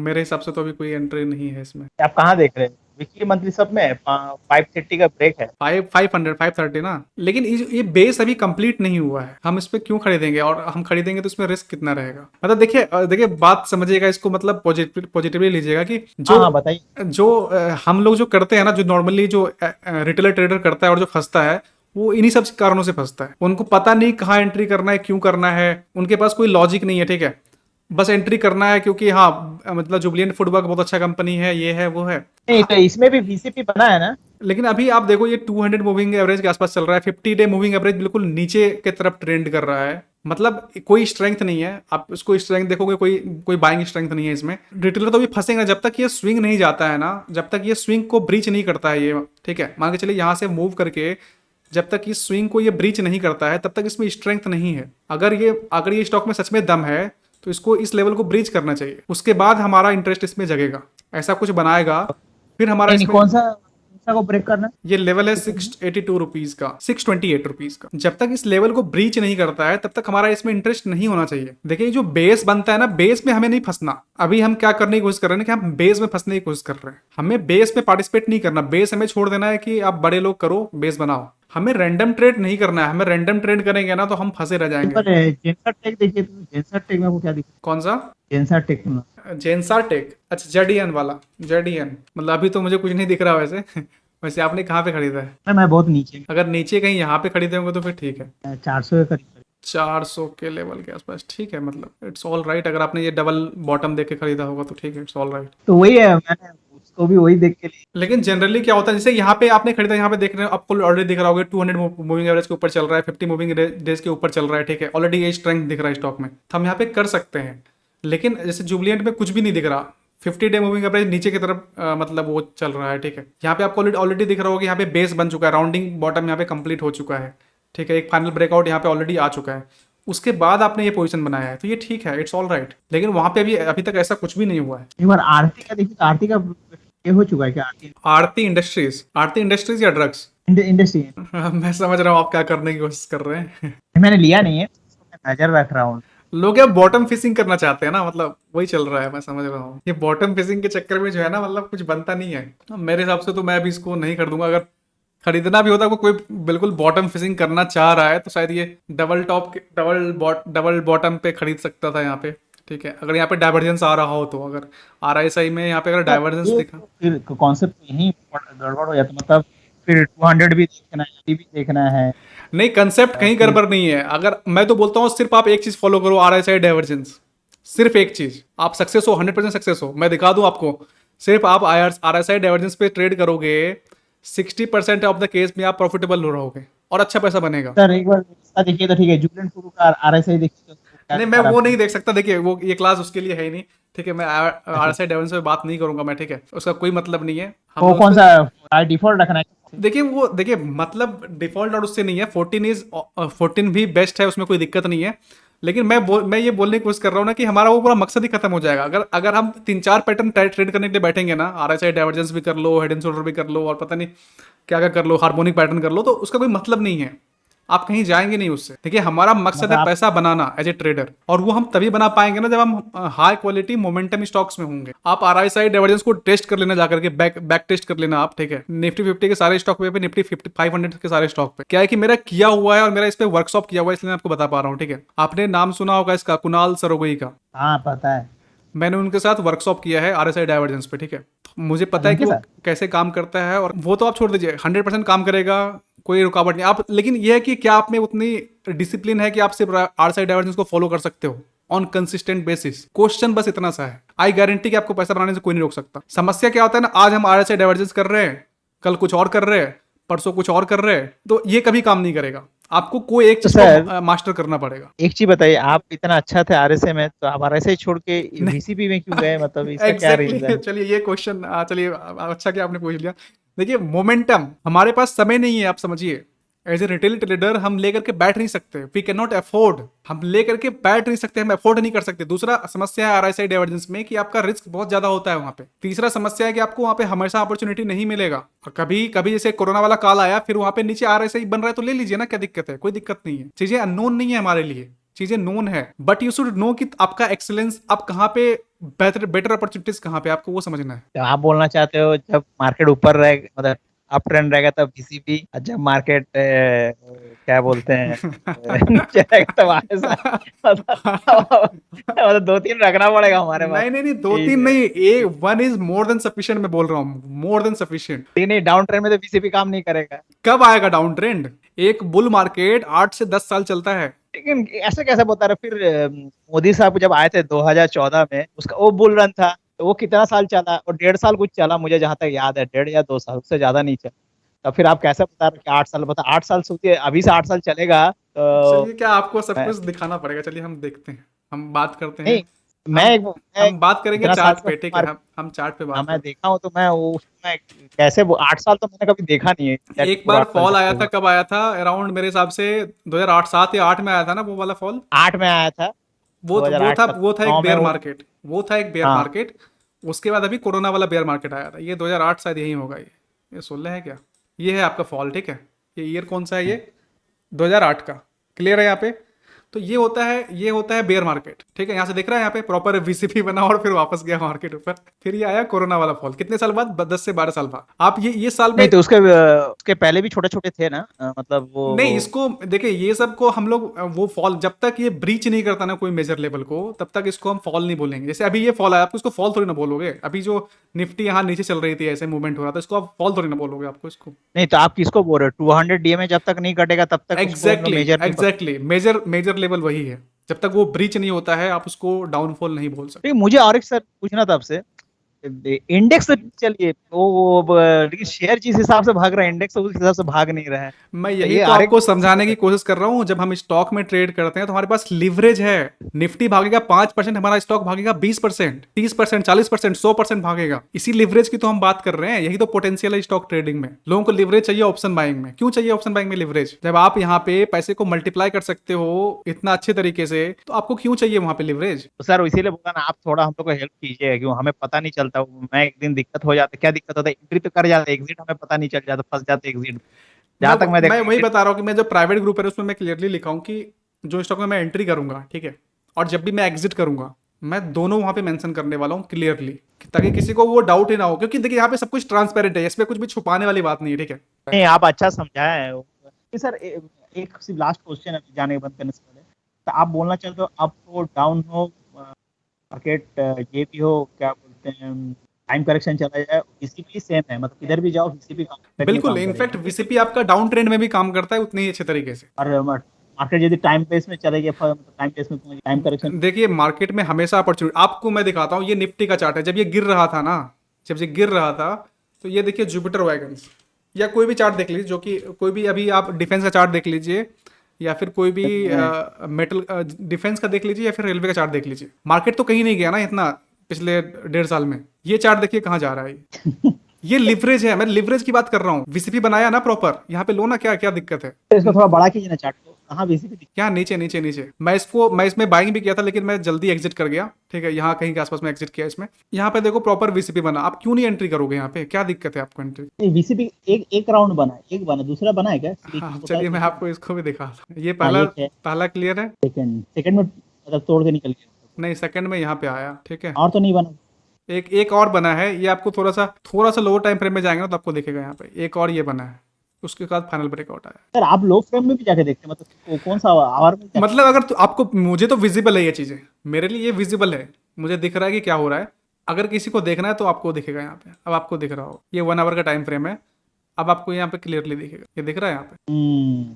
मेरे हिसाब से तो अभी कोई एंट्री नहीं है इसमें।
आप कहाँ देख रहे हैं? वीकली मंथली सब में 530 का ब्रेक है।
530 ना, लेकिन ये बेस अभी कंप्लीट नहीं हुआ है, हम इस पे क्यों खरीदेंगे, और हम खरीदेंगे तो इसमें रिस्क कितना रहेगा। मतलब देखिए बात समझिएगा इसको, मतलब पॉजिटिवली लीजिएगा कि
हाँ बताइए।
जो हम लोग जो करते हैं ना, जो नॉर्मली जो रिटेलर ट्रेडर करता है और जो फंसता है, वो इन्हीं सब कारणों से फंसता है। उनको पता नहीं कहाँ एंट्री करना है, क्यों करना है, उनके पास कोई लॉजिक नहीं है, ठीक है, बस एंट्री करना है क्योंकि हाँ मतलब जुबिलियंट फूडवर्क बहुत अच्छा कंपनी है, ये है वो है।
नहीं तो इसमें भी वीसीपी बना है ना।
लेकिन अभी आप देखो ये 200 मूविंग एवरेज के आसपास चल रहा है, 50 डे मूविंग एवरेज बिल्कुल नीचे के तरफ ट्रेंड कर रहा है, मतलब कोई स्ट्रेंथ नहीं है। आप इसको स्ट्रेंथ देखोगे, कोई बाइंग स्ट्रेंथ नहीं है इसमें। रिटेलर तो भी फंसेगा जब तक ये स्विंग नहीं जाता है ना, जब तक ये स्विंग को ब्रीच नहीं करता है ये, ठीक है, मान के चलिए यहाँ से मूव करके जब तक इस स्विंग को ये ब्रीच नहीं करता है तब तक इसमें स्ट्रेंथ नहीं है। अगर ये स्टॉक में सच में दम है तो इसको इस लेवल को ब्रीच करना चाहिए, उसके बाद हमारा इंटरेस्ट इसमें जगेगा, ऐसा कुछ बनाएगा फिर हमारा
नहीं,
इसमें।
कौन सा सा को ब्रेक करना है?
ये लेवल है 682 रुपीज का, 628 रुपीज का। जब तक इस लेवल को ब्रीच नहीं करता है तब तक हमारा इसमें इंटरेस्ट नहीं होना चाहिए। देखिए जो बेस बनता है ना, बेस में हमें नहीं फंसना। अभी हम क्या करने की कोशिश कर रहे हैं कि हम बेस में फंसने की कोशिश कर रहे हैं। हमें बेस में पार्टिसिपेट नहीं करना, बेस हमें छोड़ देना है कि आप बड़े लोग करो, बेस बनाओ। हमें रैंडम ट्रेड नहीं करना है। हमें रैंडम ट्रेड करेंगे ना तो हम फंसे रह जाएंगे।
पर जेनसर टेक देखिए, तो जेनसर टेक में आपको क्या दिखा?
कौन सा?
जेनसर टेक में
जेनसार टेक? अच्छा, जेडीएन वाला। जेडीएन मतलब अभी तो मुझे कुछ नहीं दिख रहा वैसे। वैसे आपने कहाँ पे खरीदा है?
मैं बहुत नीचे,
अगर नीचे कहीं यहाँ पे खरीदे होंगे तो फिर ठीक है।
400 के करीब।
400 के लेवल के आसपास ठीक है, मतलब इट्स ऑल राइट। अगर आपने ये डबल बॉटम देख के खरीदा होगा तो ठीक है, इट्स ऑल राइट।
तो वही है, मैंने उसको भी वही देख के लिया।
लेकिन जनरली क्या होता है, जैसे यहाँ पे आपने खरीदा, यहाँ पे देख रहे हो, आपको ऑलरेडी दिख रहा होगा 200 मूविंग एवरेज के ऊपर चल रहा है, 50 मूविंग डेज के ऊपर चल रहा है, ठीक है। ऑलरेडी ये स्ट्रेंथ दिख रहा है स्टॉक में, तो हम यहाँ पे कर सकते हैं। लेकिन जैसे जुबलिएंट में कुछ भी नहीं दिख रहा, 50 डे मूविंग एवरेज नीचे की तरफ मतलब वो चल रहा है, ठीक है। यहाँ पे आपको ऑलरेडी दिख रहा होगा, यहाँ पे बेस बन चुका है, राउंडिंग बॉटम यहाँ पे कंप्लीट हो चुका है, ठीक है। एक फाइनल ब्रेकआउट यहाँ पे ऑलरेडी आ चुका है, उसके बाद आपने ये पोजीशन बनाया है, तो ये ठीक है, इट्स ऑल राइट। लेकिन वहां पे अभी तक ऐसा कुछ भी नहीं हुआ है।
एक बार आरती का देखिए, तो आरती का ये हो चुका है क्या?
आरती इंडस्ट्रीज? आरती इंडस्ट्रीज या ड्रग्स?
इंडस्ट्री
मैं समझ रहा हूँ आप क्या करने की कोशिश कर रहे हैं।
मैंने लिया नहीं है, मैं नजर रख रहा हूँ।
लोग यार बॉटम फिशिंग करना चाहते हैं ना, मतलब वही चल रहा है, मैं समझ रहा हूँ। ये बॉटम फिशिंग के चक्कर में जो है ना, मतलब कुछ बनता नहीं है मेरे हिसाब से। तो मैं अभी इसको नहीं खरीदूंगा। अगर खरीदना भी होता है, कोई बिल्कुल बॉटम फिशिंग करना चाह रहा है तो शायद ये डबल बॉटम पे खरीद सकता था यहाँ पे, ठीक है। अगर यहाँ पे डाइवर्जेंस आ रहा हो तो, अगर RSI में यहाँ पे अगर डाइवर्जेंस
ये
दिखा।
तो फिर कॉन्सेप्ट यही गड़बड़ हो जाता, मतलब फिर 200 भी देखना है, 80 भी देखना है।
नहीं, कंसेप्ट कहीं गड़बड़ नहीं है। अगर मैं तो बोलता हूँ सिर्फ आप एक चीज फॉलो करो, RSI डाइवर्जेंस, सिर्फ एक चीज। आप सक्सेस हो, 100% सक्सेस हो, मैं दिखा दूं आपको। सिर्फ आप RSI डाइवर्जेंस पे ट्रेड करोगे, 60% ऑफ द केस में आप प्रॉफिटेबल हो रहोगे और अच्छा पैसा बनेगा।
सर एक बार इसका देखिए तो ठीक है, जुबलेंट फूड का आरएसआई देखिए तो क्या
नहीं, मैं वो नहीं देख सकता। देखिए वो ये क्लास उसके लिए है ही नहीं, ठीक है। मैं RSI डाइवर्जेंस पे बात नहीं करूंगा मैं, ठीक है। उसका कोई मतलब नहीं है। हम
वो
उस
कौन
पे-
सा डिफॉल्ट रखना है?
देखिए मतलब डिफॉल्ट और उससे नहीं है। 14 भी बेस्ट है, उसमें कोई दिक्कत नहीं है। लेकिन मैं ये बोलने की कोशिश कर रहा हूँ ना कि हमारा वो पूरा मकसद ही खत्म हो जाएगा अगर हम 3-4 पैटर्न ट्रेड करने के लिए बैठेंगे ना। RSI डाइवर्जेंस भी कर लो, हेड एंड शोल्डर भी कर लो, और पता नहीं क्या क्या कर लो, हार्मोनिक पैटर्न कर लो, तो उसका कोई मतलब नहीं है। आप कहीं जाएंगे नहीं उससे। देखिए हमारा मकसद
मतलब
है पैसा बनाना एज ए ट्रेडर, और वो हम तभी बना पाएंगे ना जब हम हाई क्वालिटी मोमेंटम स्टॉक्स में होंगे। आप RSI डाइवर्जेंस को टेस्ट कर लेना, जाकर के बैक टेस्ट कर लेना आप, ठीक है। निफ्टी 50 के सारे स्टॉक पे, निफ्टी 500 के सारे स्टॉक पे। क्या है कि मेरा किया हुआ है और मेरा इस पे वर्कशॉप किया हुआ है, इसलिए मैं आपको बता पा रहा हूँ, ठीक है। आपने नाम सुना होगा इसका, कुणाल सरोगई का।
हाँ पता है।
मैंने उनके साथ वर्कशॉप किया है RSI डाइवर्जेंस पे, ठीक है। मुझे पता है कि
उनके
वो
साथ?
कैसे काम करता है, और वो तो आप छोड़ दीजिए, 100% काम करेगा, कोई रुकावट नहीं। आप लेकिन ये है कि क्या आप में उतनी डिसिप्लिन है कि आप सिर्फ RSI डाइवर्जेंस को फॉलो कर सकते हो ऑन कंसिस्टेंट बेसिस। क्वेश्चन बस इतना सा है। आई गारंटी कि आपको पैसा बनाने से कोई नहीं रोक सकता। समस्या क्या होता है ना, आज हम RSI डाइवर्जेंस कर रहे हैं, कल कुछ और कर रहे हैं, परसों कुछ और कर रहे हैं, तो ये कभी काम नहीं करेगा। आपको कोई एक
तो
चीज
सर
को मास्टर करना पड़ेगा।
एक चीज बताइए, आप इतना अच्छा थे आरएसए में, तो आप आरएसए छोड़ के
नहीं,
वीसीपी में क्यों गए? मतलब इसका क्या रीजन
एग्जैक्टली
है?
चलिए ये क्वेश्चन, चलिए अच्छा कि आपने पूछ लिया। देखिए मोमेंटम, हमारे पास समय नहीं है, आप समझिए। एज ए रिटेल ट्रेडर हम लेकर के बैठ नहीं सकते, वी कैन नॉट अफोर्ड। हम लेकर के बैठ नहीं सकते, हम अफोर्ड नहीं कर सकते। दूसरा समस्या है RSI डाइवर्जेंस में कि आपका रिस्क बहुत ज्यादा होता है वहां पे। तीसरा समस्या है कि आपको वहां पे हमेशा अपॉर्चुनिटी नहीं मिलेगा। और कभी कभी जैसे कोरोना वाला काल आया, फिर वहां पे नीचे RSI बन रहा है तो ले लीजिए ना, क्या दिक्कत है? कोई दिक्कत नहीं है। चीजें अननोन नहीं है हमारे लिए, चीजें नोन है। बट यू शुड नो कि आपका एक्सेलेंस आप कहाँ पे, बेटर अपॉर्चुनिटीज कहाँ पे, आपको वो समझना है।
तो आप बोलना चाहते हो जब मार्केट ऊपर रहे, मतलब अप ट्रेंड रहेगा तब वीसीपी, और जब मार्केट क्या बोलते हैं नीचे रहेगा तब आरएसआई। मतलब 2-3 रखना पड़ेगा हमारे पास।
नहीं नहीं नहीं, 2-3 नहीं, ए 1 इज मोर देन सफिशिएंट। मैं बोल रहा हूँ मोर देन सफिशिएंट।
नहीं, डाउन ट्रेंड में तो वीसीपी काम नहीं करेगा।
कब आएगा डाउन ट्रेंड? एक बुल मार्केट 8 से 10 साल चलता है।
लेकिन ऐसे कैसे बता रहे? फिर मोदी साहब जब आए थे 2014 में, उसका वो बुल रन था, तो वो कितना साल चला? और 1.5 साल कुछ चला, मुझे जहां तक याद है, 1.5 या 2 साल, उससे ज्यादा नहीं चला। तो फिर आप कैसे बता रहे कि 8 साल? बता, 8 साल सोचिए, अभी से 8 साल चलेगा तो
चलिए, क्या आपको सब
मैं,
कुछ दिखाना पड़ेगा? चलिए हम देखते हैं, हम बात करते हैं।
नहीं
हम
मैं
हम बात करेंगे
इतना साल
चार्ट
से
पे, ठीक है। हम चार्ट पे
हाँ
बात
मैं
करते
देखा हूँ, तो मैं वो उसमें कैसे वो 8 साल तो मैंने कभी देखा नहीं है
हैं।
क्या
एक
पूरा
बार
8 साल
फॉल आया
चलते
था,
हुए।
कब आया था? अराउंड मेरे हिसाब से 2008, 7 या 8 में आया था ना वो वाला फॉल।
8 में आया था,
वो
2008 तक,
वो था एक
9 में
बेयर
वो।
मार्केट, वो था एक बेयर
हाँ
मार्केट। उसके बाद अभी कोरोना वाला बेयर मार्केट आया था। ये 2008 शायद यही होगा ये। ये 16 है क्या? ये है आपका फॉल, ठीक है। ये ईयर कौन सा है ये? 2008 का। क्लियर है यहाँ पे? तो ये होता है बेयर मार्केट, ठीक है। यहाँ से दिख रहा है, यहाँ पे प्रॉपर वीसीपी बना और फिर वापस गया मार्केट ऊपर। फिर ये आया कोरोना वाला फॉल, कितने साल बाद? 10 से 12 साल बाद। आप ये साल
नहीं
में
तो उसके पहले भी छोटे छोटे थे ना, मतलब
नहीं, इसको देखिए, ये सब को हम लोग वो फॉल, जब तक ये ब्रीच नहीं करता ना कोई मेजर लेवल को, तब तक इसको हम फॉल नहीं बोलेंगे। जैसे अभी ये फॉल है, आप इसको फॉल थोड़ी ना बोलोगे। अभी जो निफ्टी यहाँ नीचे चल रही थी, ऐसे मूवमेंट हो रहा था, इसको आप फॉल थोड़ी ना बोलोगे आपको इसको।
नहीं तो आप किसको बोल रहे हो? 200 डीएमए जब तक नहीं कटेगा तब तक उसको हम लोग
एग्जैक्टली
मेजर नहीं
एग्जैक्टली, मेजर लेवल वही है। जब तक वो ब्रीच नहीं होता है, आप उसको डाउनफॉल नहीं बोल सकते।
ठीक, मुझे और एक सर पूछना था आपसे। इंडेक्स तो चलिए लेकिन शेयर जिस हिसाब से भाग रहा है, इंडेक्स उस हिसाब से भाग नहीं रहा है।
मैं
तो
यही
ये
तो
आर एक
आपको समझाने की कोशिश कर रहा हूँ। जब हम स्टॉक में ट्रेड करते हैं तो हमारे पास लिवरेज है। निफ्टी भागेगा 5%, हमारा स्टॉक भागेगा 20%, 30%, 40%, 100% भागेगा। इसी लिवरेज की तो हम बात कर रहे हैं। यही तो पोटेंशियल है स्टॉक ट्रेडिंग में। लोगों को लिवरेज चाहिए ऑप्शन बाइंग में। क्यों चाहिए ऑप्शन बाइंग में लिवरेज? जब आप यहाँ पे पैसे को मल्टीप्लाई कर सकते हो इतना अच्छे तरीके से, तो आपको क्यों चाहिए वहां पे लिवरेज?
तो सर इसीलिए बोला ना, आप थोड़ा हम लोग को हेल्प कीजिए, क्यों हमें पता नहीं चलता। मैं एक दिन दिक्कत हो जाता, क्या दिक्कत होता है, एंट्री तो कर जाते, एग्जिट हमें पता नहीं चल जाता, फंस जाते एग्जिट।
मैं
जहां तक मैं
मैं
देखा
वही
exit-
बता रहा हूँ कि मैं जो प्राइवेट ग्रुप है उसमें मैं क्लियरली लिखा हूँ कि जो स्टॉक में मैं एंट्री करूंगा, ठीक है, और जब भी मैं एग्जिट करूंगा, मैं दोनों वहां पे मेंशन करने वाला हूँ क्लियरली, ताकि किसी को वो डाउट ही ना हो। क्योंकि देखिए, यहाँ पे सब कुछ ट्रांसपेरेंट है, इसमें कुछ भी छुपाने वाली बात नहीं है, ठीक है।
नहीं आप अच्छा समझाए सर। एक सिर्फ लास्ट क्वेश्चन है जाने बंद करने से पहले। तो आप बोलना चाहते हो अप हो डाउन हो मार्केट, ये भी हो, क्या बोलते हैं, टाइम करेक्शन चला जाए, वीसीपी सेम है, मतलब किधर भी जाओ वीसीपी में
बिल्कुल,
काम
इनफैक्ट
करेगा।
वीसीपी आपका डाउन ट्रेंड में भी काम करता है उतने ही अच्छे तरीके से।
और मार्केट यदि टाइम बेस में चलेगी, मतलब टाइम बेस में टाइम करेक्शन।
देखिए, मार्केट में हमेशा अपॉर्चुनिटी, आपको मैं दिखाता हूँ। ये निफ्टी का चार्ट है। जब ये गिर रहा था ना, जब ये गिर रहा था, तो ये देखिए जुपिटर वैगन्स, या कोई भी चार्ट देख लीजिए, जो कि कोई भी, अभी आप डिफेंस का चार्ट देख लीजिए, या फिर कोई भी मेटल डिफेंस का देख लीजिए, या फिर रेलवे का चार्ट देख लीजिए। मार्केट तो कहीं नहीं गया ना इतना पिछले 1.5 साल में। ये चार्ट देखिए कहाँ जा रहा है ये लिवरेज है। मैं लिवरेज की बात कर रहा हूँ। वीसीपी बनाया ना प्रॉपर, यहाँ पे लो ना, क्या क्या दिक्कत है?
तो इसको थोड़ा बड़ा कीजिए ना चार्ट को, कहाँ वीसीपी।
क्या नीचे नीचे नीचे? मैं इसमें बाइंग भी किया था, लेकिन मैं जल्दी एग्जिट कर गया, ठीक है। यहाँ कहीं के आसपास में एग्जिट किया इसमें। यहाँ पे देखो प्रॉपर वीसीपी बना। आप क्यों नहीं एंट्री करोगे? यहाँ पे क्या दिक्कत है आपको एंट्री?
वीसीपी एक राउंड बना है, एक बना, दूसरा बना है क्या?
हाँ, चलिए मैं आपको इसको भी दिखाता हूँ। ये
हाँ
पहला,
एक है,
पहला क्लियर है।
सेकंड में मतलब तोड़ के निकल गया।
नहीं, सेकंड में यहाँ पे आया, ठीक है।
और तो नहीं बना।
एक और बना है। ये आपको थोड़ा सा लोअर टाइम फ्रेम में जाएंगे ना, तो आपको दिखेगा यहाँ पे एक और ये बना है। उसके बाद फाइनल ब्रेकआउट आया।
सर आप लो फ्रेम में भी जाके देखते हैं, मतलब कौन सा आवर में जाके?
मतलब अगर आपको, मुझे तो विजिबल है ये चीज़ें, मेरे लिए ये विजिबल है, मुझे दिख रहा है कि क्या हो रहा है। अगर किसी को देखना है तो आपको दिखेगा यहाँ पे। अब आपको दिख रहा हो, ये 1 आवर का टाइम फ्रेम है। अब आपको यहाँ पे क्लियरली दिखेगा, ये दिख रहा है यहाँ पे।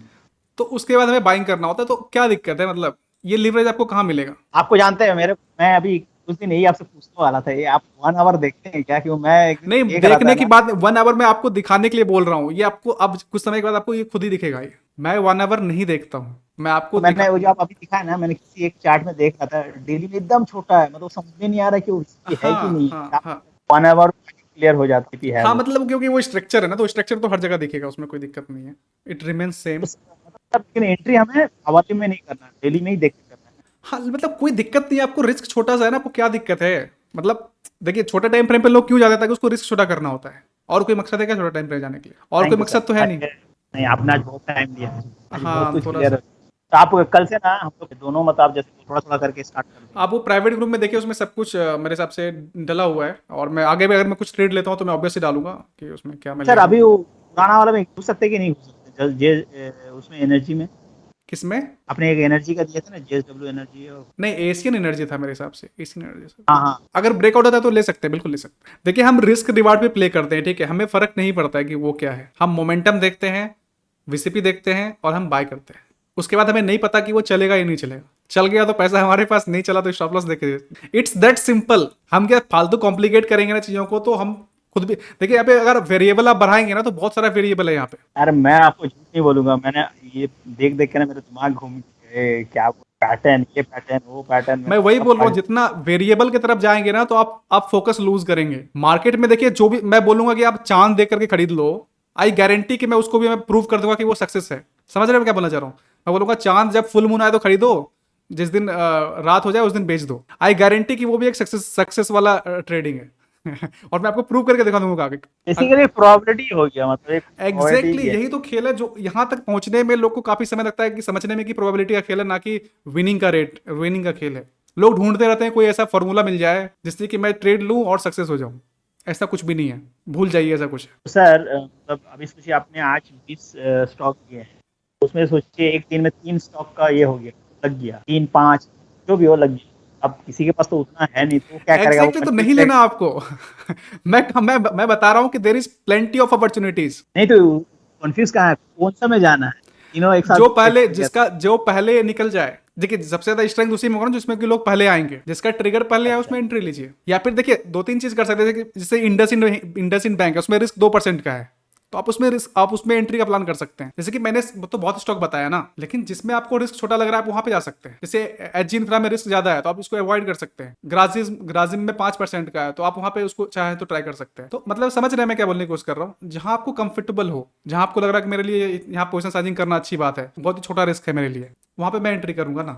तो उसके बाद हमें बाइंग करना होता है। तो क्या दिक्कत है? मतलब ये लिवरेज आपको कहाँ मिलेगा?
आपको जानते हैं मैं अभी कुछ दिन यही आपसे पूछने वाला था, ये आप 1 आवर देखते हैं क्या? क्यों मैं एक दिन
नहीं,
देख रहा
देखने
था
की
ना।
बात 1 आवर में आपको दिखाने के लिए बोल रहा हूँ। ये आपको अब कुछ समय के बाद आपको ये खुद ही दिखेगा। ये मैं 1 आवर नहीं देखता हूँ, मैं आपको
तो मैंने वो जो आप अभी दिखाया ना, मैंने किसी एक चार्ट में देख रहा था, डेली में एकदम छोटा है, मतलब समझ में नहीं आ रहा कि वो risky है कि नहीं है।
हाँ
1 आवर क्लियर हो जाती है
हाँ,
वो।
मतलब क्योंकि वो स्ट्रक्चर है ना, तो स्ट्रक्चर तो हर जगह दिखेगा, उसमें कोई दिक्कत नहीं है। It remains same.
मतलब लेकिन एंट्री हमें आवर्ली में नहीं करना, डेली में ही देख के करना है।
हाँ, मतलब कोई दिक्कत नहीं है आपको। रिस्क छोटा सा है ना, आपको क्या दिक्कत है? मतलब देखिए, छोटे टाइम फ्रेम पे लोग क्यों जाते हैं? ताकि उसको रिस्क छोटा करना होता है। और कोई मकसद है क्या छोटा टाइम फ्रेम जाने के लिए? और कोई
थैंक यू
मकसद
सर।
तो है नहीं।
नहीं आपने आज बहुत टाइम दिया, आज बहुत
हाँ,
कुछ
थोड़ा
क्लियर
सा।
है। तो आप कल से ना हम लोग दोनों, मतलब आप जैसे थोड़ा थोड़ा करके स्टार्ट कर देंगे।
आप वो प्राइवेट ग्रुप में देखिए, उसमें सब कुछ मेरे हिसाब से डला हुआ है। और मैं आगे भी अगर मैं कुछ ट्रेड लेता हूँ तो मैं ऑब्वियसली डालूंगा कि उसमें क्या मैं ले
सर
रहा हूँ।
अभी वो पुराना वाला में घुस सकते कि नहीं घुस सकते? उसमें एनर्जी में
किसमें?
आपने एक एनर्जी का दिया था ना, जेएसडब्ल्यू एनर्जी। और
नहीं, एशियन एनर्जी था मेरे हिसाब से, एशियन एनर्जी से।
हाँ हाँ,
अगर ब्रेकआउट होता है तो ले सकते हैं, बिल्कुल ले सकते हैं। देखिए, हम रिस्क रिवार्ड पे प्ले करते हैं, ठीक है। हमें फर्क नहीं पड़ता है कि वो क्या है। हम मोमेंटम देखते हैं, वीसीपी देखते हैं, और हम बाय करते हैं। उसके बाद हमें नहीं पता कि वो चलेगा या नहीं चलेगा। चल गया तो पैसा हमारे पास, नहीं चला तो स्टॉप लॉस देखे। It's that simple. हम क्या फालतू कॉम्प्लिकेट करेंगे ना चीजों को, तो हम खुद भी देखिए, यहाँ पे अगर वेरिएबल आप बढ़ाएंगे ना, तो बहुत सारा वेरिएबल है यहाँ पे।
अरे मैं आपको झूठ नहीं बोलूंगा, मैंने ये देख देख के ना मेरा दिमाग घूम गया, क्या पैटर्न, ये पैटर्न, वो पैटर्न।
मैं वही बोल रहा हूँ, जितना वेरिएबल की तरफ जाएंगे ना, तो आप फोकस लूज करेंगे मार्केट में। देखिए, जो भी मैं बोलूंगा कि आप चांद देख करके खरीद लो, आई गारंटी कि मैं उसको भी मैं प्रूव कर दूंगा कि वो सक्सेस है। समझ रहे हो क्या बोलना चाह रहा हूँ? मैं बोलूंगा चांद जब फुल मून आए तो खरीदो, जिस दिन रात हो जाए उस दिन बेच दो। आई गारंटी कि वो भी एक सक्सेस वाला ट्रेडिंग है। और मैं आपको प्रूव करके दिखा दूंगा आगे।
बेसिकली प्रोबेबिलिटी हो गया, मतलब एक
एग्जैक्टली
प्रोबेबिलिटी है।
यही तो खेल है जो यहाँ तक पहुंचने में लोग को काफी समय लगता है कि समझने में कि प्रोबेबिलिटी का खेल है, ना कि विनिंग का रेट, विनिंग का खेल है। लोग ढूंढते रहते हैं कोई ऐसा फॉर्मूला मिल जाए जिससे कि मैं ट्रेड लूं और सक्सेस हो जाऊं। ऐसा कुछ भी नहीं है, भूल जाइए ऐसा कुछ।
तो सर मतलब अभी सोचिए आपने आज 20 स्टॉक किए हैं, उसमें सोचिए एक दिन में 3 स्टॉक का ये हो गया, लग गया, 3 5 जो भी हो लग गया। अब किसी के पास तो उतना है नहीं, तो वो क्या करेगा, वो
एग्जैक्टली तो
कंफ्यूज
नहीं लेना
रहेगा।
आपको। मैं बता रहा हूँ कि there is plenty of opportunities.
नहीं तो कंफ्यूज कहाँ है, कौन सा में जाना है, तीनों एक साथ
जो
एक
पहले
कर गया।
जिसका जो पहले निकल जाए, देखिए सबसे ज्यादा स्ट्रेंथ उसी में होगा ना जिसमें कि लोग पहले आएंगे, जिसका ट्रिगर पहले आए
अच्छा
उसमें एंट्री लीजिए। या फिर देखिए दो तीन चीज कर सकते हैं, जैसे इंडसइंड बैंक है, उसमें रिस्क 2% का है, तो आप उसमें एंट्री का प्लान कर सकते हैं। जैसे कि मैंने तो बहुत स्टॉक बताया ना, लेकिन जिसमें आपको रिस्क छोटा लग रहा है आप वहां पे जा सकते हैं। जैसे एच इंफ्रा में रिस्क ज्यादा है तो आप इसको अवॉइड कर सकते हैं। ग्राजिम में 5% का है तो आप वहां पे उसको चाहे तो ट्राई कर सकते हैं। तो मतलब समझ रहे हैं मैं क्या बोलने की कोशिश कर रहा हूँ। जहां आपको कंफर्टेबल हो, जहां आपको लग रहा है कि मेरे लिए यहाँ पोजिशन साइजिंग करना अच्छी बात है, बहुत ही छोटा रिस्क है मेरे लिए, वहां पे मैं एंट्री करूंगा ना।